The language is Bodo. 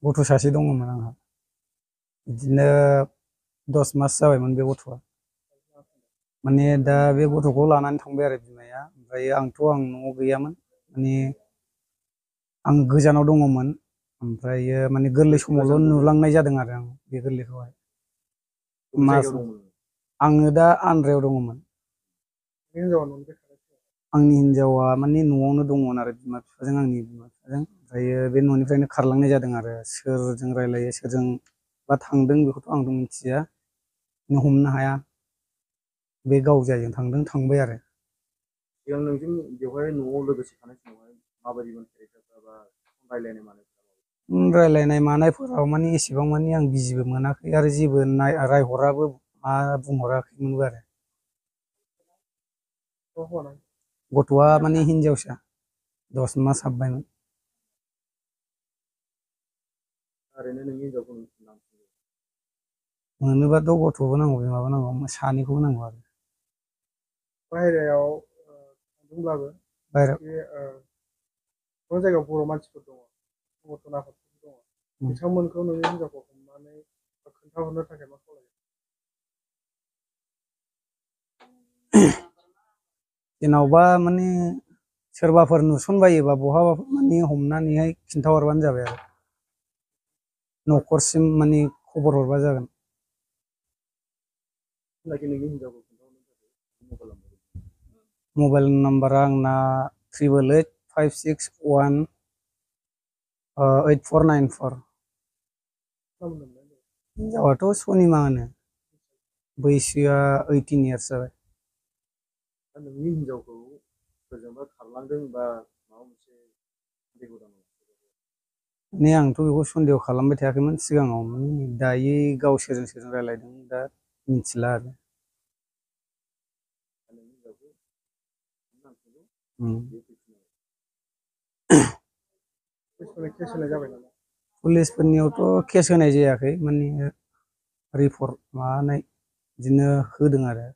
गथ' सासे दङमोन आंहा बिदिनो 10 मास जाबायमोन बे गथ'आ माने दा बे गथ'खौ लानानै थांबाय आरो बिमाया ओमफ्राय आंथ' न'आव गैयामोन माने आं गोजानाव दङमोन ओमफ्रायो माने गोरलै समावल' नुलांनाय जादों आरो आं बे गोरलैखौहाय आङो दा आन्द्रायाव दङमोन आंनि हिनजावा माने न'आवनो दंमोन आरो बिमा बिफाजों आंनि बिमा बिफाजों ओमफ्रायो बे न'निफ्रायनो खारलांनाय जादों आरो सोरजों रायलायो सोरजों बा थांदों बेखौथ' आंथ' मिथिया हमनो हाया बे गाव जायजों थांदों थांबाय आरो सिगां नोंजों बेवहाय न'आव लोगोसे थानाय समावहाय माबायदिमोन केरेक्टारफ्रा बा रायलायनाय मानायफ्रा रायलायनाय मानायफोराव माने एसेबां माने आं बिजिबो मोनाखै आरो जेबो रायहराबो मा बुंहराखैमोनबो आरो गथ'आ माने हिनजावसा 10 मास हाबबायमोन ओरैनो नोंनि हिनजावखौ मोनोबाथ' गथ'बो नांगौ बिमाबो नांगौ सानैखौबो नांगौ आरो बाहेरायाव थांदोंब्लाबो बे गोबां जायगायाव बर' मानसिफोर दङ गथ'नाफोर दङ बिथांमोनखौ नोंनि हिनजावखौ हमनानै खोन्थाहरनो थाखाय मा खालामो जेनेबा माने सोरबाफोर नुसनबायोबा बहाबाफोर माने हमनानैहाय खिन्थाहरबानो जाबाय आरो न'खरसिम माने खबर हरबा जागोन मबाइल नाम्बारा आंना 8885618494 हिनजावाथ' सनिमा होनो बैसोआ 18 इयार्स जाबाय नोंनि हिनजावखौ सोरजोंबा खारलांदों बा माबा मोनसे माने आंथ' बेखौ सन्देह खालामबाय थायाखैमोन सिगाङाव माने दायो गाव सोरजों रायलायदों दा मिथिला आरो पुलिसफोरनियावथ' केस होनाय जायाखै माने रिपर्ट माबानाय बिदिनो होदों आरो